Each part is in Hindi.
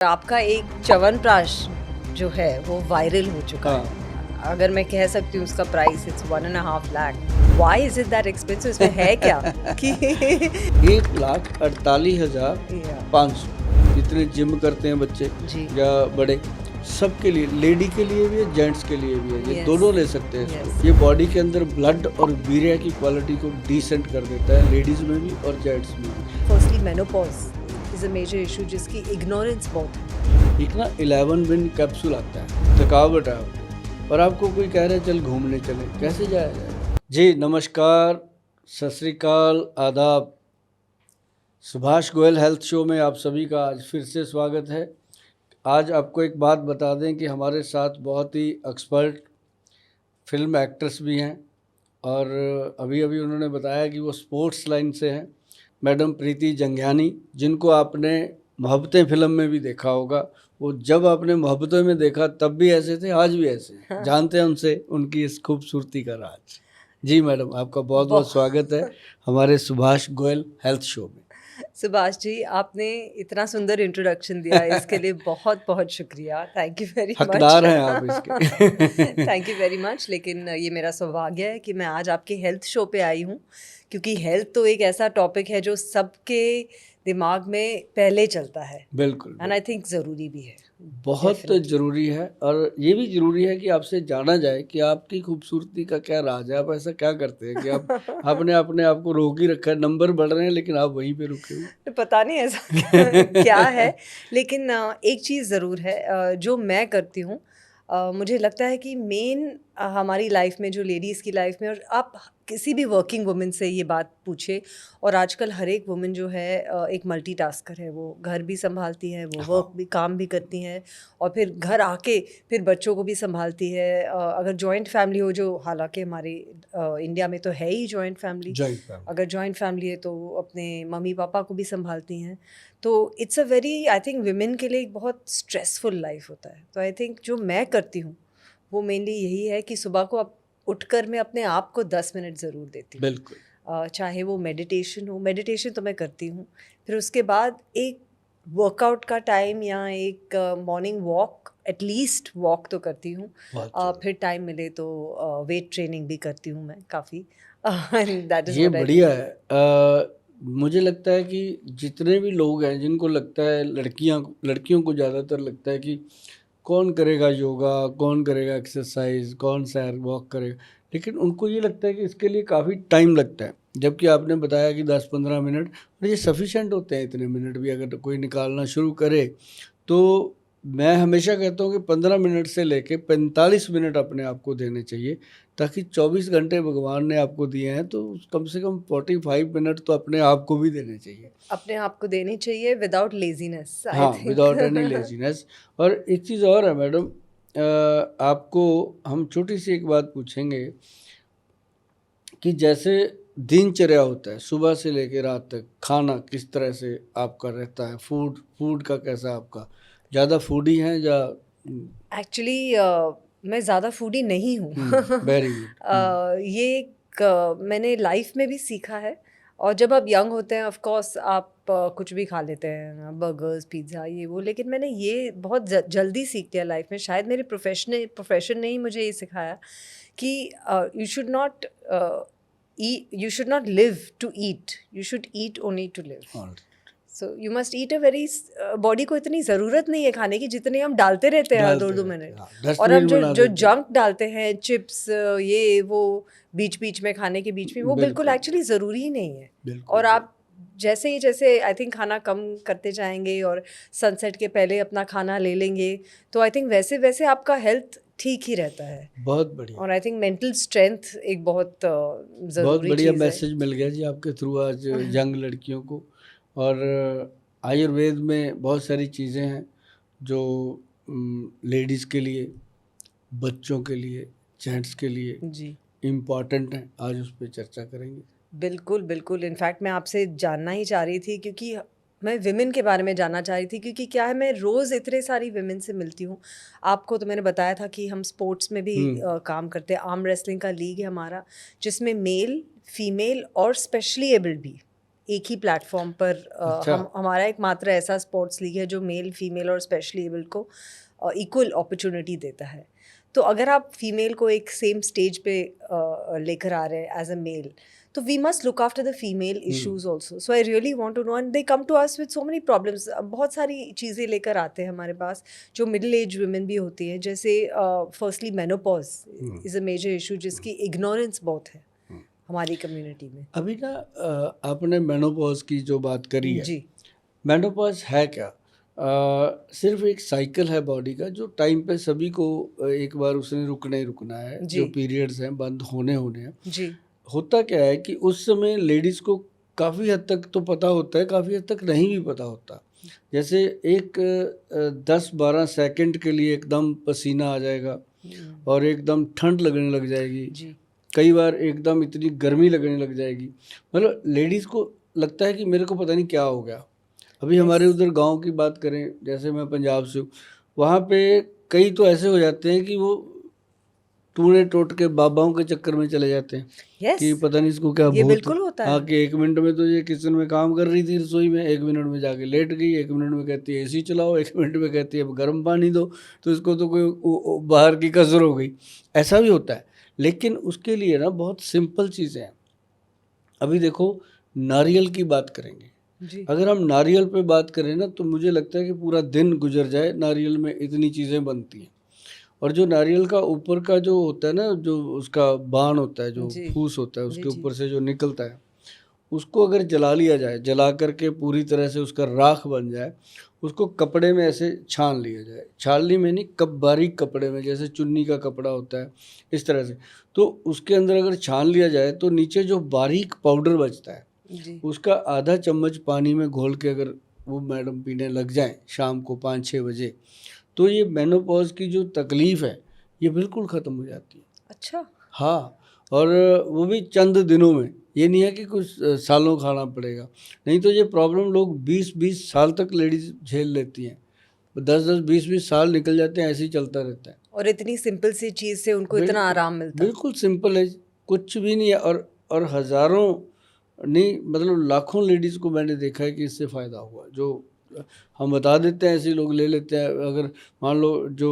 आपका एक च्यवनप्राश जो है वो वायरल हो चुका है। हाँ। अगर मैं कह सकती हूँ उसका price it's 1.5 lakh. Why is it that expensive? इसमें है क्या कि 1,48,500 जितने जिम करते हैं बच्चे जी या बड़े, सबके लिए, लेडी के लिए भी है, जेंट्स के लिए भी है, ये Yes. दोनों ले सकते हैं इसको। Yes. ये बॉडी के अंदर ब्लड और वीर्य की क्वालिटी को डिसेंट कर देता है, लेडीज में भी और जेंट्स में भी। Firstly menopause is a major issue जिसकी इग्नोरेंस बहुत है। एक ना 11 विन कैप्सूल आता है, थकावट है आपको, और आपको कोई कह रहा है चल घूमने चले, कैसे जाया जाए? जी नमस्कार, सत श्री अकाल, आदाब। सुभाष गोयल हेल्थ शो में आप सभी का आज फिर से स्वागत है। आज आपको एक बात बता दें कि हमारे साथ बहुत ही एक्सपर्ट फिल्म एक्ट्रेस भी हैं, और अभी अभी उन्होंने बताया कि वो स्पोर्ट्स लाइन से हैं। मैडम प्रीति जंगियानी, जिनको आपने मोहब्बतें फिल्म में भी देखा होगा। वो जब आपने मोहब्बतें में देखा तब भी ऐसे थे, आज भी ऐसे हैं। जानते हैं उनसे उनकी इस खूबसूरती का राज। जी मैडम, आपका बहुत बहुत स्वागत है हमारे सुभाष गोयल हेल्थ शो में। सुभाष जी, आपने इतना सुंदर इंट्रोडक्शन दिया है, इसके लिए बहुत बहुत शुक्रिया। Thank you very much. हकदार हैं आप इसके। Thank you very much. लेकिन ये मेरा सौभाग्य है कि मैं आज आपके हेल्थ शो पे आई हूँ, क्योंकि हेल्थ तो एक ऐसा टॉपिक है जो सबके दिमाग में पहले चलता है। बिल्कुल, एंड आई थिंक ज़रूरी भी है, बहुत definitely. ज़रूरी है। और ये भी ज़रूरी है कि आपसे जाना जाए कि आपकी खूबसूरती का क्या राज है। आप ऐसा क्या करते हैं कि आप आपने अपने आप को रोक ही रखा है, नंबर बढ़ रहे हैं लेकिन आप वहीं पे रुके हुए। पता नहीं ऐसा क्या है। लेकिन एक चीज़ ज़रूर है जो मैं करती हूँ। मुझे लगता है कि मेन हमारी लाइफ में, जो लेडीज़ की लाइफ में, और आप किसी भी वर्किंग वुमन से ये बात पूछे, और आजकल हर एक वुमन जो है एक मल्टीटास्कर है। वो घर भी संभालती है, वो वर्क भी, काम भी करती हैं, और फिर घर आके फिर बच्चों को भी संभालती है। अगर जॉइंट फैमिली हो, जो हालांकि हमारे इंडिया में तो है ही जॉइंट फैमिली, अगर जॉइंट फैमिली है तो अपने मम्मी पापा को भी संभालती हैं। तो it's a very, I think women के लिए एक बहुत स्ट्रेसफुल लाइफ होता है। तो आई थिंक जो मैं करती हूँ वो मेनली यही है कि सुबह को अब उठकर मैं अपने आप को 10 मिनट ज़रूर देती हूँ। बिल्कुल। चाहे वो मेडिटेशन हो, मेडिटेशन तो मैं करती हूँ। फिर उसके बाद एक वर्कआउट का टाइम या एक मॉर्निंग वॉक, एटलीस्ट वॉक तो करती हूँ। फिर टाइम मिले तो वेट ट्रेनिंग भी करती हूँ मैं काफ़ी। दैट इज़ ये व्हाट आई बढ़िया है। मुझे लगता है कि जितने भी लोग हैं, जिनको लगता है, लड़कियों को ज़्यादातर लगता है कि कौन करेगा योगा, कौन करेगा एक्सरसाइज, कौन सैर वॉक करेगा, लेकिन उनको ये लगता है कि इसके लिए काफ़ी टाइम लगता है। जबकि आपने बताया कि 10-15 मिनट, और ये सफिशेंट होते हैं। इतने मिनट भी अगर कोई निकालना शुरू करे तो मैं हमेशा कहता हूँ कि 15 मिनट से लेके 45 मिनट अपने आप को देने चाहिए, ताकि 24 घंटे भगवान ने आपको दिए हैं तो कम से कम 45 मिनट तो अपने आप को भी देने चाहिए। अपने आप को देनी चाहिए विदाउट लेजीनेस, आई हाँ, थिंक। Without any laziness. और एक चीज़ और है मैडम, आपको हम छोटी सी एक बात पूछेंगे कि जैसे दिनचर्या होता है, सुबह से लेकर रात तक खाना किस तरह से आपका रहता है, फूड का कैसा आपका, ज़्यादा फूडी हैं या? एक्चुअली मैं ज़्यादा फूडी नहीं हूँ। Very good. ये एक मैंने लाइफ में भी सीखा है। और जब आप यंग होते हैं, ऑफ कोर्स आप कुछ भी खा लेते हैं, बर्गर्स, पिज़्ज़ा, ये वो। लेकिन मैंने ये बहुत जल्दी सीख लिया लाइफ में। शायद मेरे प्रोफेशन ने ही मुझे ये सिखाया कि you should not live to eat, you should eat only to live. So you must eat a very, body को इतनी ज़रूरत नहीं है खाने की जितने हम डालते रहते हैं हर 2-2 मिनट। और अब जो जंक डालते हैं, चिप्स, ये वो, बीच बीच में, खाने के बीच में, वो बिल्कुल एक्चुअली ज़रूरी ही नहीं है। और आप जैसे आई थिंक खाना कम करते जाएंगे और सनसेट के पहले अपना खाना ले लेंगे, तो आई थिंक वैसे वैसे आपका हेल्थ ठीक ही रहता है। बहुत बढ़िया। और आई थिंक मेंटल स्ट्रेंथ एक बहुत बहुत बढ़िया मैसेज मिल गया जी आपके थ्रू आज यंग लड़कियों को। और आयुर्वेद में बहुत सारी चीज़ें हैं जो लेडीज़ के लिए, बच्चों के लिए, जेंट्स के लिए जी इम्पॉर्टेंट हैं। आज उस पर चर्चा करेंगे। बिल्कुल बिल्कुल। इनफैक्ट मैं आपसे जानना ही चाह रही थी, क्योंकि मैं विमेन के बारे में जानना चाह रही थी। क्योंकि क्या है, मैं रोज़ इतने सारी विमेन से मिलती हूँ। आपको तो मैंने बताया था कि हम स्पोर्ट्स में भी काम करते हैं। आर्म रेसलिंग का लीग है हमारा, जिसमें मेल, फीमेल और स्पेशली एबल्ड भी एक ही प्लेटफॉर्म पर अच्छा। हमारा एक मात्र ऐसा स्पोर्ट्स लीग है जो मेल फीमेल और स्पेशली एबल्ड को इक्वल अपॉर्चुनिटी देता है। तो अगर आप फीमेल को एक सेम स्टेज पे लेकर आ रहे हैं एज अ मेल, तो we must look after the female issues also. So I really want to know, and they come to us with so many problems. बहुत सारी चीज़ें लेकर आते हैं हमारे पास जो मिडिल एज वुमेन भी होती हैं, जैसे firstly menopause is a major issue जिसकी इग्नोरेंस बहुत है हमारी कम्युनिटी में। अभी ना आपने मेनोपॉज की जो बात करी है, जी मेनोपॉज है क्या? सिर्फ एक साइकिल है बॉडी का जो टाइम पे सभी को एक बार उसने रुकना ही रुकना है। जी जो पीरियड्स हैं बंद होने हैं। जी होता क्या है कि उस समय लेडीज़ को काफ़ी हद तक तो पता होता है, काफ़ी हद तक नहीं भी पता होता। जैसे एक 10-12 सेकंड के लिए एकदम पसीना आ जाएगा और एकदम ठंड लगने लग जाएगी। जी कई बार एकदम इतनी गर्मी लगने लग जाएगी, मतलब लेडीज़ को लगता है कि मेरे को पता नहीं क्या हो गया। अभी हमारे यस उधर गांव की बात करें, जैसे मैं पंजाब से हूँ, वहाँ पे कई तो ऐसे हो जाते हैं कि वो टूने टोट के बाबाओं के चक्कर में चले जाते हैं यस कि पता नहीं इसको क्या ये भूत। बिल्कुल होता हाँ, है। कि 1 मिनट में तो ये किचन में काम कर रही थी रसोई में, 1 मिनट में जाके लेट गई, 1 मिनट में कहती है एसी चलाओ, 1 मिनट में कहती है अब गर्म पानी दो, तो इसको तो कोई बाहर की कसर हो गई। ऐसा भी होता है, लेकिन उसके लिए ना बहुत सिंपल चीज़ें हैं। अभी देखो, नारियल की बात करेंगे। जी अगर हम नारियल पे बात करें ना, तो मुझे लगता है कि पूरा दिन गुजर जाए, नारियल में इतनी चीज़ें बनती हैं। और जो नारियल का ऊपर का जो होता है ना, जो उसका बाण होता है, जो जी फूस होता है, जी उसके जी ऊपर से जो निकलता है, उसको अगर जला लिया जाए, जला करके पूरी तरह से उसका राख बन जाए, उसको कपड़े में ऐसे छान लिया जाए। छाननी में नहीं, कब बारीक कपड़े में, जैसे चुन्नी का कपड़ा होता है, इस तरह से। तो उसके अंदर अगर छान लिया जाए तो नीचे जो बारीक पाउडर बचता है, जी उसका आधा चम्मच पानी में घोल के अगर वो मैडम पीने लग जाएं शाम को 5-6 बजे, तो ये मेनोपॉज की जो तकलीफ़ है, ये बिल्कुल ख़त्म हो जाती है। अच्छा हाँ, और वो भी चंद दिनों में। ये नहीं है कि कुछ सालों खाना पड़ेगा। नहीं तो ये प्रॉब्लम लोग 20-20 साल तक लेडीज़ झेल लेती हैं। 10-10, 20-20 साल निकल जाते हैं, ऐसे ही चलता रहता है। और इतनी सिंपल सी चीज़ से उनको इतना बिल्कुल, आराम मिलता। बिल्कुल सिंपल है, कुछ भी नहीं है। और हज़ारों नहीं, मतलब लाखों लेडीज़ को मैंने देखा है कि इससे फ़ायदा हुआ। जो हम बता देते हैं, ऐसे ही लोग ले लेते हैं। अगर मान लो जो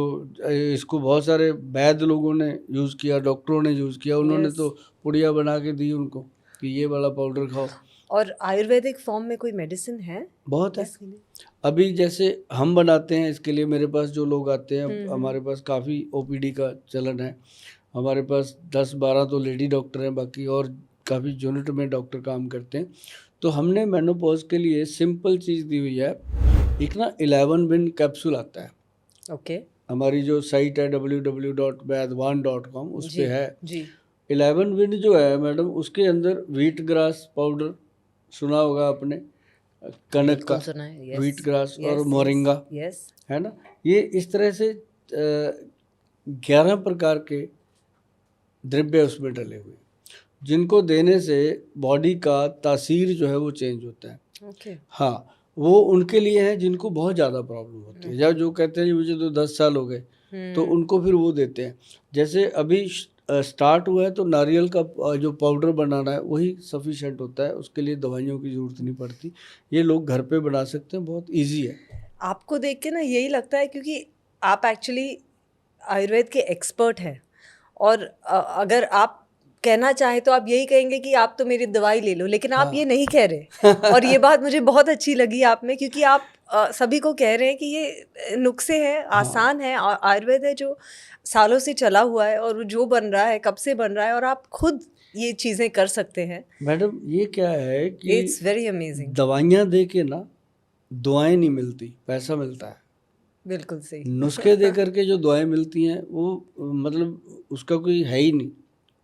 इसको बहुत सारे वैद्य लोगों ने यूज़ किया, डॉक्टरों ने यूज़ किया, उन्होंने यस तो पुड़िया बना के दी उनको कि ये वाला पाउडर खाओ। और आयुर्वेदिक फॉर्म में कोई मेडिसिन है बहुत है। इसके लिए? अभी जैसे हम बनाते हैं, इसके लिए मेरे पास जो लोग आते हैं, हमारे हम्म। पास काफ़ी ओपीडी का चलन है। हमारे पास 10-12 तो लेडी डॉक्टर हैं, बाकी और काफ़ी यूनिट में डॉक्टर काम करते हैं। तो हमने मेनोपॉज के लिए सिंपल चीज़ दी हुई है। एक ना 11 विन कैप्सूल आता है। ओके हमारी जो साइट है www.vaidwan.com, उस पे जी है। जी 11 विन जो है मैडम, उसके अंदर व्हीट ग्रास पाउडर सुना होगा आपने, कनक का, बिल्कुल सुना है। यस व्हीट ग्रास और यस यस मोरिंगा, यस है ना। ये इस तरह से 11 प्रकार के द्रव्य उसमें डले हुए हैं, जिनको देने से बॉडी का तासीर जो है वो चेंज होता है। ओके हाँ, वो उनके लिए है जिनको बहुत ज़्यादा प्रॉब्लम होती है, या जो कहते हैं जी मुझे तो 10 साल हो गए, तो उनको फिर वो देते हैं। जैसे अभी स्टार्ट हुआ है, तो नारियल का जो पाउडर बनाना है वही सफिशेंट होता है, उसके लिए दवाइयों की ज़रूरत नहीं पड़ती। ये लोग घर पे बना सकते हैं, बहुत ईजी है। आपको देख के ना यही लगता है, क्योंकि आप एक्चुअली आयुर्वेद के एक्सपर्ट हैं। और अगर आप कहना चाहें तो आप यही कहेंगे कि आप तो मेरी दवाई ले लो, लेकिन आप ये नहीं कह रहे। और ये बात मुझे बहुत अच्छी लगी आप में, क्योंकि आप सभी को कह रहे हैं कि ये नुस्खे हैं, आसान है, और आयुर्वेद है जो सालों से चला हुआ है, और जो बन रहा है कब से बन रहा है, और आप खुद ये चीज़ें कर सकते हैं। मैडम, ये क्या है कि इट्स वेरी अमेजिंग। दवाइयाँ दे के ना दुआएं नहीं मिलती, पैसा मिलता है। बिल्कुल सही। नुस्खे दे करके जो दुआएं मिलती हैं, वो मतलब उसका कोई है ही नहीं,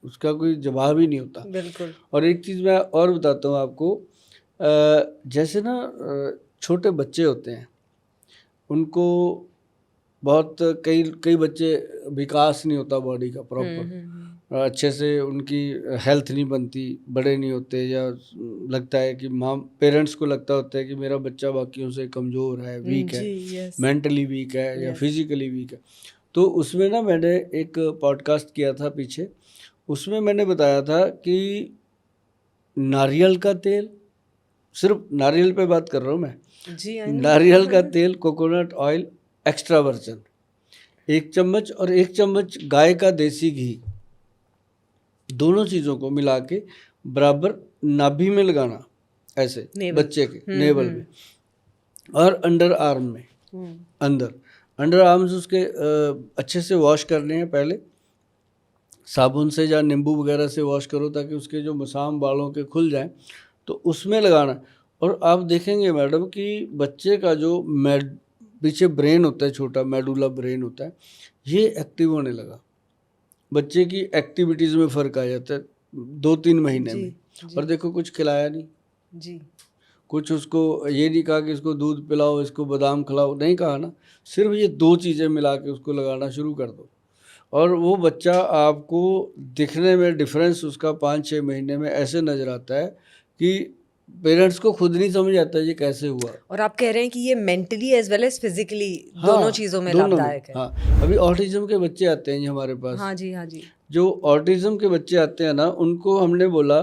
उसका कोई जवाब ही नहीं होता। बिल्कुल और एक चीज़ मैं और बताता हूँ आपको, जैसे ना छोटे बच्चे होते हैं, उनको बहुत कई कई बच्चे विकास नहीं होता बॉडी का प्रॉपर, अच्छे से उनकी हेल्थ नहीं बनती, बड़े नहीं होते, या लगता है कि माँ पेरेंट्स को लगता होता है कि मेरा बच्चा बाकियों से कमज़ोर है, वीक है, जी यस मेंटली वीक है या यस फिजिकली वीक है। तो उसमें ना मैंने एक पॉडकास्ट किया था पीछे, उसमें मैंने बताया था कि नारियल का तेल सिर्फ नारियल पे बात कर रहा हूँ मैं। जी आई नो। नारियल का तेल, कोकोनट ऑयल एक्स्ट्रा वर्जन 1 चम्मच और 1 चम्मच गाय का देसी घी, दोनों चीज़ों को मिला के बराबर नाभि में लगाना, ऐसे नेवल। बच्चे के नेवल में और अंडर आर्म में, अंडर आर्म्स उसके अच्छे से वॉश करने हैं पहले, साबुन से या नींबू वगैरह से वॉश करो ताकि उसके जो मसाम बालों के खुल जाएं, तो उसमें लगाना। और आप देखेंगे मैडम कि बच्चे का जो पीछे ब्रेन होता है, छोटा मेडुला ब्रेन होता है, ये एक्टिव होने लगा। बच्चे की एक्टिविटीज़ में फ़र्क आ जाता है 2-3 महीने जी, में। जी। और देखो कुछ खिलाया नहीं, जी कुछ उसको ये नहीं कहा कि इसको दूध पिलाओ, इसको बादाम खिलाओ, नहीं कहा ना, सिर्फ ये 2 चीज़ें मिला के उसको लगाना शुरू कर दो और वो बच्चा आपको दिखने में डिफरेंस उसका 5-6 महीने में ऐसे नज़र आता है कि पेरेंट्स को खुद नहीं समझ आता ये कैसे हुआ। और आप कह रहे हैं कि ये mentally as well as physically हाँ, दोनों चीज़ों में दोनों में। लाभदायक है। हाँ, अभी ऑटिज्म के बच्चे आते हैं जी हमारे पास। हाँ जी, हाँ जी। जो ऑटिज्म के बच्चे आते हैं ना, उनको हमने बोला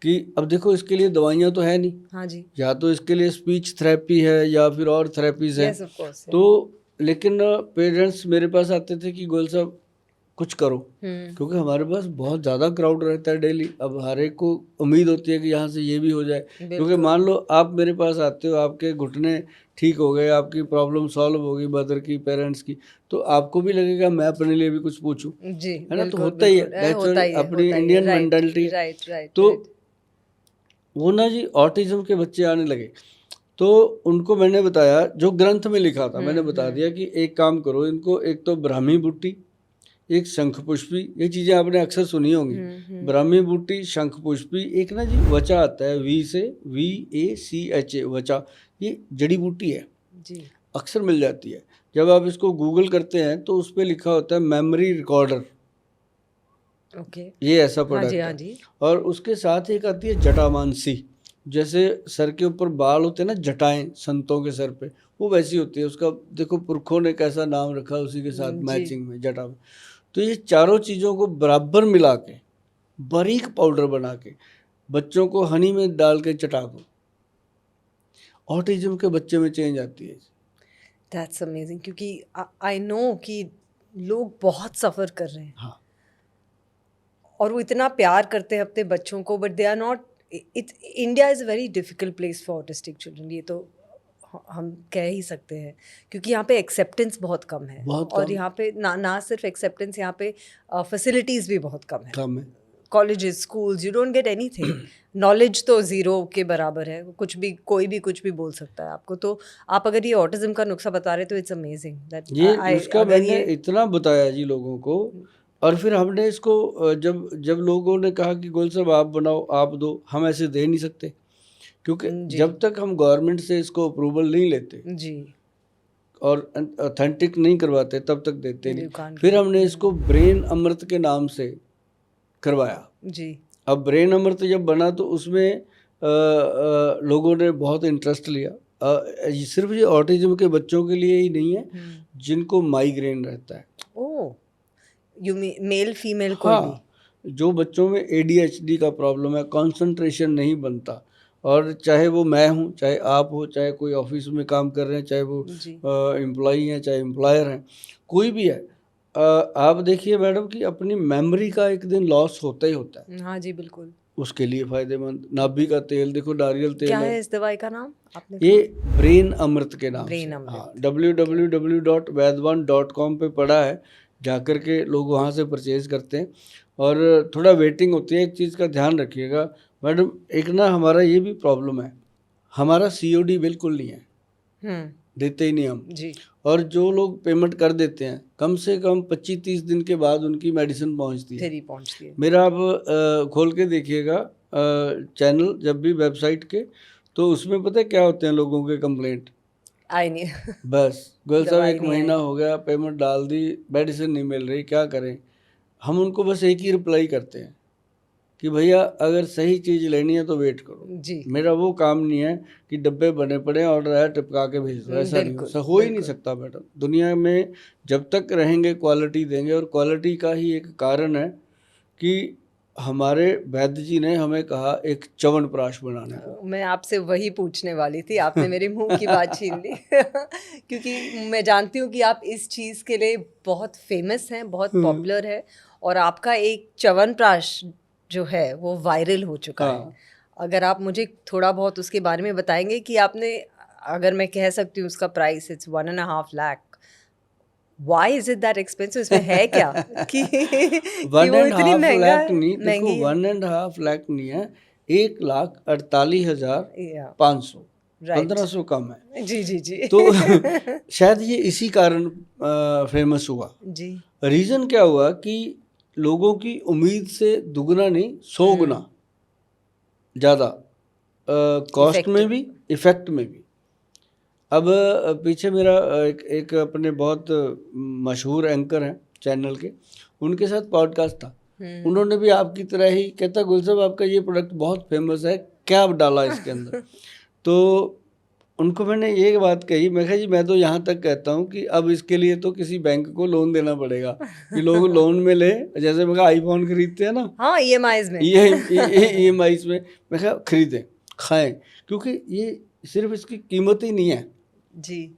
कि अब देखो इसके लिए दवाइयाँ तो है नहीं, हाँ जी। या तो इसके लिए स्पीच थेरेपी है या फिर और थेरेपीज़ हैं। Yes of course. तो लेकिन पेरेंट्स मेरे पास आते थे कि गोयल साहब कुछ करो, क्योंकि हमारे पास बहुत ज़्यादा क्राउड रहता है डेली। अब हर एक को उम्मीद होती है कि यहाँ से ये भी हो जाए, क्योंकि मान लो आप मेरे पास आते हो, आपके घुटने ठीक हो गए, आपकी प्रॉब्लम सॉल्व हो गई मदर की, पेरेंट्स की, तो आपको भी लगेगा मैं अपने लिए भी कुछ पूछूं, जी, है ना। तो बिल्कुल, होता ही है, बिल्कुल। होता नेचुरल ही है, अपनी होता ही है। इंडियन राइट, मेंटालिटी है। राइट, राइट, तो राइट। वो ना जी ऑटिज्म के बच्चे आने लगे, तो उनको मैंने बताया जो ग्रंथ में लिखा था, मैंने बता दिया कि एक काम करो, इनको एक तो ब्राह्मी बूटी, एक शंख पुष्पी, ये चीज़ें आपने अक्सर सुनी होंगी, ब्राह्मी बूटी, शंख पुष्पी, एक ना जी वचा आता है, VACHA, वचा, ये जड़ी बूटी है जी। अक्सर मिल जाती है। जब आप इसको गूगल करते हैं तो उस पर लिखा होता है मेमोरी रिकॉर्डर, ओके। ये ऐसा हाँ प्रोडक्ट जी, हाँ है। जी। और उसके साथ एक आती है जटामानसी, जैसे सर के ऊपर बाल होते हैं ना, जटाएं संतों के सर पे, वो वैसी होती है। उसका देखो पुरखों ने कैसा नाम रखा, उसी के साथ जी। मैचिंग में जटा में। तो ये चारों चीज़ों को बराबर मिला के बारीक पाउडर बना के बच्चों को हनी में डाल के चटा दो, ऑटिज्म के बच्चे में चेंज आती है। दैट्स अमेजिंग, क्योंकि आई नो कि लोग बहुत सफ़र कर रहे हैं। हाँ, और वो इतना प्यार करते हैं अपने बच्चों को, but they are not. India is a very difficult place for autistic children, ये तो हम कह ही सकते हैं, क्योंकि यहाँ पे एक्सेप्टेंस बहुत कम है। बहुत और कम। यहाँ पे ना सिर्फ एक्सेप्टेंस, यहाँ पे फैसिलिटीज़ भी बहुत कम है। कम है। Colleges, schools, you don't get anything. Knowledge तो ज़ीरो के बराबर है, कुछ भी कोई भी कुछ भी बोल सकता है आपको। तो आप अगर ये ऑटिज्म का नुस्खा बता रहे तो इट्स अमेजिंग दैट ये नुस्खा अगर मैंने ये इतना बताया जी लोगों को, और फिर हमने इसको जब जब लोगों ने कहा कि गोयल साहब आप बनाओ, आप दो, हम ऐसे दे नहीं सकते, क्योंकि जी। जब तक हम गवर्नमेंट से इसको अप्रूवल नहीं लेते जी। और ऑथेंटिक नहीं करवाते तब तक देते You नहीं। can't फिर give. हमने इसको ब्रेन अमृत के नाम से करवाया। जी। अब ब्रेन अमृत जब बना तो उसमें लोगों ने बहुत इंटरेस्ट लिया। सिर्फ ये ऑटिज्म के बच्चों के लिए ही नहीं है, जिनको माइग्रेन रहता है। ओह, यू मेल फीमेल कोई भी? हाँ, जो बच्चों में ADHD का प्रॉब्लम है, कंसंट्रेशन नहीं बनता, और चाहे वो मैं हूँ, चाहे आप हो, चाहे कोई ऑफिस में काम कर रहे हैं, चाहे वो जी। एम्प्लॉई हैं, चाहे एम्प्लॉयर हैं, कोई भी है, आप देखिए मैडम कि अपनी मेमोरी का एक दिन लॉस होता ही होता है। हाँ जी, बिल्कुल। उसके लिए फ़ायदेमंद नाभि का तेल, देखो नारियल तेल क्या है। है इस दवाई का नाम आपने ये ब्रेन अमृत के नाम ब्रेन से, अमृत। हाँ, www.vaidwan.com पे पड़ा है, जाकर के लोग वहाँ से परचेज करते हैं, और थोड़ा वेटिंग होती है। एक चीज़ का ध्यान रखिएगा मैडम, एक ना हमारा ये भी प्रॉब्लम है, हमारा COD बिल्कुल नहीं है, देते ही नहीं हम। जी। और जो लोग पेमेंट कर देते हैं, कम से कम 25-30 दिन के बाद उनकी मेडिसिन पहुंचती है। फिर ही पहुंचती है। मेरा आप खोल के देखिएगा चैनल जब भी वेबसाइट के, तो उसमें पता है क्या होते हैं लोगों के कंप्लेंट, आई नहीं। बस गोयल साहब दवाई 1 नहीं महीना आई। हो गया, पेमेंट डाल दी, मेडिसिन नहीं मिल रही, क्या करें। हम उनको बस एक ही रिप्लाई करते हैं कि भैया अगर सही चीज़ लेनी है तो वेट करो। जी। मेरा वो काम नहीं है कि डब्बे बने पड़े हैं, ऑर्डर आया टिपका के भेज दो, ऐसा नहीं बिल्कुल, हो ही नहीं बिल्कुल। सकता मैडम। दुनिया में जब तक रहेंगे क्वालिटी देंगे, और क्वालिटी का ही एक कारण है कि हमारे वैद्य जी ने हमें कहा एक च्यवनप्राश बनाने को। मैं आपसे वही पूछने वाली थी, आपने मेरे मुंह की बात छीन ली। क्योंकि मैं जानती हूँ कि आप इस चीज़ के लिए बहुत फेमस हैं, बहुत पॉपुलर है, और आपका एक च्यवनप्राश जो है वो वायरल हो चुका है। हाँ, अगर आप मुझे थोड़ा बहुत उसके बारे में बताएंगे कि आपने, अगर मैं कह सकती हूँ उसका price it's 1.5 lakh, why is it that expensive, इसमें है क्या कि कि वन वो एंड इतनी हाफ महंगा लाख नहीं, देखो महंगी है? 1.5 लाख नहीं है, 1,48,500, या राइट, 1500 कम है। जी जी जी। तो शायद ये इसी कारण फेमस हुआ। जी। रीज़न क्या हुआ कि लोगों की उम्मीद से दुगना नहीं 100 गुना ज़्यादा कॉस्ट में भी, इफ़ेक्ट में भी। अब पीछे मेरा एक अपने बहुत मशहूर एंकर हैं चैनल के, उनके साथ पॉडकास्ट था। उन्होंने भी आपकी तरह ही कहता, गुल साहब आपका ये प्रोडक्ट बहुत फेमस है, क्या डाला इसके अंदर? तो उनको मैंने ये बात कही, मैं कहा जी मैं तो यहाँ तक कहता हूँ कि अब इसके लिए तो किसी बैंक को लोन देना पड़ेगा कि लोग लोन में ले, जैसे मैं कहा आईफोन खरीदते हैं ना, हाँ, EMIs में। EMIs में, मैं कहा खरीदें, खाएं, क्योंकि ये सिर्फ इसकी कीमत ही नहीं है, जी।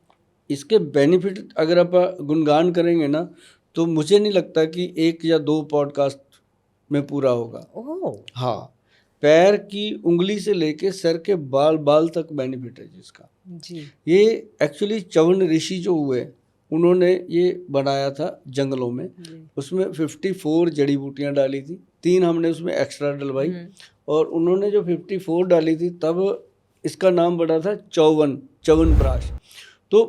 इसके बेनिफिट अगर आप गुणगान करेंगे ना, तो मुझे नहीं लगता कि 1 या 2 पॉडकास्ट में पूरा होगा। ओह। हाँ, पैर की उंगली से लेके सर के बाल बाल तक बेनिफिट है जिसका। जी। ये एक्चुअली च्यवन ऋषि जो हुए, उन्होंने ये बनाया था जंगलों में। जी। उसमें 54 जड़ी बूटियाँ डाली थी, 3 हमने उसमें एक्स्ट्रा डलवाई, और उन्होंने जो 54 डाली थी तब इसका नाम पड़ा था च्यवनप्राश। तो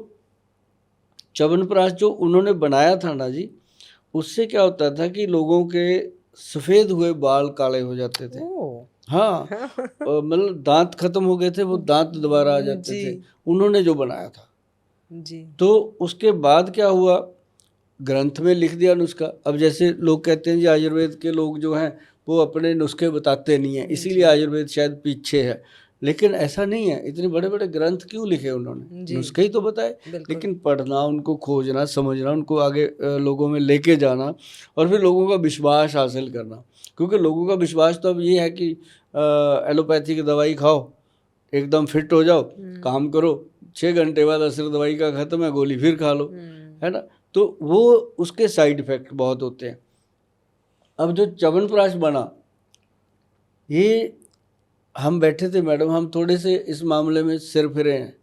च्यवनप्राश जो उन्होंने बनाया था ना जी, उससे क्या होता था कि लोगों के सफ़ेद हुए बाल काले हो जाते थे। ओह। हाँ, मतलब दांत खत्म हो गए थे, वो दांत दोबारा आ जाते थे, जी। उन्होंने जो बनाया था। जी। तो उसके बाद क्या हुआ, ग्रंथ में लिख दिया नुस्खा। अब जैसे लोग कहते हैं जी आयुर्वेद के लोग जो हैं वो अपने नुस्खे बताते नहीं हैं, इसीलिए आयुर्वेद शायद पीछे है, लेकिन ऐसा नहीं है। इतने बड़े बड़े ग्रंथ क्यों लिखे उन्होंने? जी। नुस्खे ही तो बताए। बिल्कुल। लेकिन पढ़ना, उनको खोजना, समझना, उनको आगे लोगों में लेके जाना, और फिर लोगों का विश्वास हासिल करना, क्योंकि लोगों का विश्वास तो अब ये है कि एलोपैथी की दवाई खाओ, एकदम फिट हो जाओ, काम करो, 6 घंटे बाद असर दवाई का ख़त्म है, गोली फिर खा लो, है ना? तो वो उसके साइड इफ़ेक्ट बहुत होते हैं। अब जो च्यवनप्राश बना, ये हम बैठे थे मैडम, हम थोड़े से इस मामले में सिर फिरे हैं।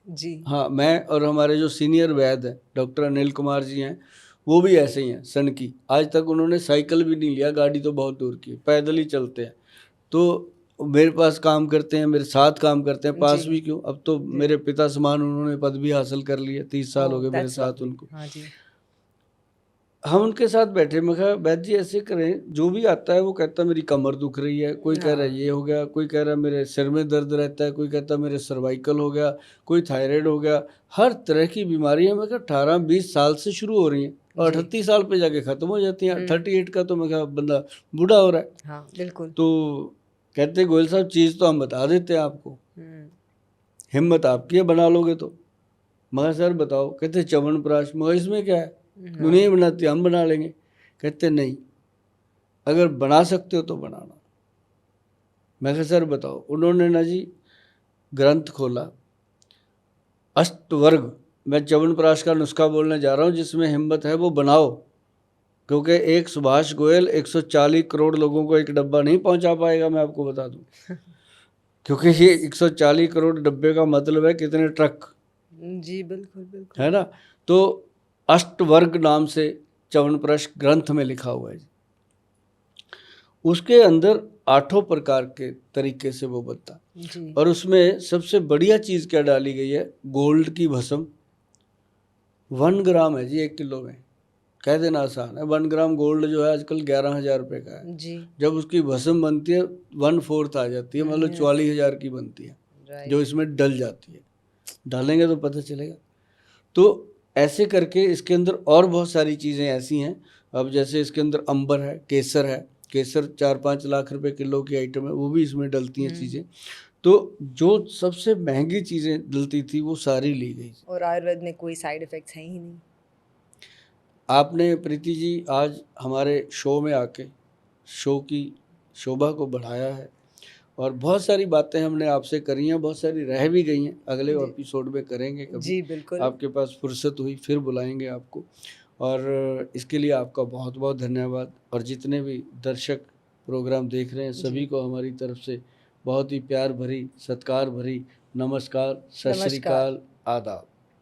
जी। हाँ, मैं और हमारे जो सीनियर वैद्य हैं डॉक्टर अनिल कुमार जी हैं, वो भी ऐसे ही हैं सन की। आज तक उन्होंने साइकिल भी नहीं लिया, गाड़ी तो बहुत दूर की, पैदल ही चलते हैं। तो मेरे पास काम करते हैं, मेरे साथ काम करते हैं, पास भी क्यों, अब तो मेरे पिता समान उन्होंने पद भी हासिल कर लिए, 30 साल हो गए मेरे साथ उनको। हाँ जी। हम उनके साथ बैठे, मैं कहा वैद्य जी ऐसे करें, जो भी आता है वो कहता है मेरी कमर दुख रही है, कोई कह रहा है ये हो गया, कोई कह रहा है मेरे सिर में दर्द रहता है, कोई कहता है मेरे सर्वाइकल हो गया, कोई थायराइड हो गया, हर तरह की बीमारी है। मैं कहा 18-20 साल से शुरू हो रही हैं और 38 साल पे जाके ख़त्म हो जाती हैं। 38 का तो मैं कहा बंदा बूढ़ा हो रहा है। हाँ, बिल्कुल। तो कहते गोयल साहब चीज़ तो हम बता देते हैं आपको, हिम्मत आपकी है बना लोगे तो। मगर सर बताओ, कहते च्यवनप्राश, मगर इसमें क्या है, दुनिया ही बनाती है, हम बना लेंगे। कहते नहीं, अगर बना सकते हो तो बनाना। मैं कहा सर बताओ। उन्होंने ना जी ग्रंथ खोला, अष्टवर्ग, मैं च्यवनप्राश का नुस्खा बोलने जा रहा हूँ, जिसमें हिम्मत है वो बनाओ, क्योंकि एक सुभाष गोयल 140 करोड़ लोगों को एक डब्बा नहीं पहुंचा पाएगा, मैं आपको बता दूं। क्योंकि ये 140 करोड़ डब्बे का मतलब है कितने ट्रक, जी, बिल्कुल बिल्कुल। है ना? तो अष्टवर्ग नाम से च्यवनप्राश ग्रंथ में लिखा हुआ है। उसके अंदर 8 प्रकार के तरीके से वो बनता, और उसमें सबसे बढ़िया चीज़ क्या डाली गई है, गोल्ड की भस्म। 1 ग्राम है जी 1 किलो में, कह देना आसान है। 1 ग्राम गोल्ड जो है आजकल 11,000 रुपये का है जी। जब उसकी भस्म बनती है 1/4 आ जाती है, मतलब 44,000 की बनती है, जो इसमें डल जाती है। डालेंगे तो पता चलेगा। तो ऐसे करके इसके अंदर और बहुत सारी चीज़ें ऐसी हैं। अब जैसे इसके अंदर अंबर है, केसर है, केसर 4-5 लाख रुपए किलो की आइटम है, वो भी इसमें डलती हैं चीज़ें। तो जो सबसे महंगी चीज़ें डलती थी वो सारी ली गई। और आयुर्वेद में कोई साइड इफ़ेक्ट्स हैं ही नहीं। आपने प्रीति जी आज हमारे शो में आके शो की शोभा को बढ़ाया है। और बहुत सारी बातें हमने आपसे करी हैं, बहुत सारी रह भी गई हैं, अगले जी। एपिसोड में करेंगे कभी। जी, बिल्कुल। आपके पास फुर्सत हुई फिर बुलाएंगे आपको। और इसके लिए आपका बहुत बहुत धन्यवाद। और जितने भी दर्शक प्रोग्राम देख रहे हैं सभी जी, को हमारी तरफ से बहुत ही प्यार भरी, सत्कार भरी नमस्कार, सत श्री नमस्कार। अकाल, आदाब।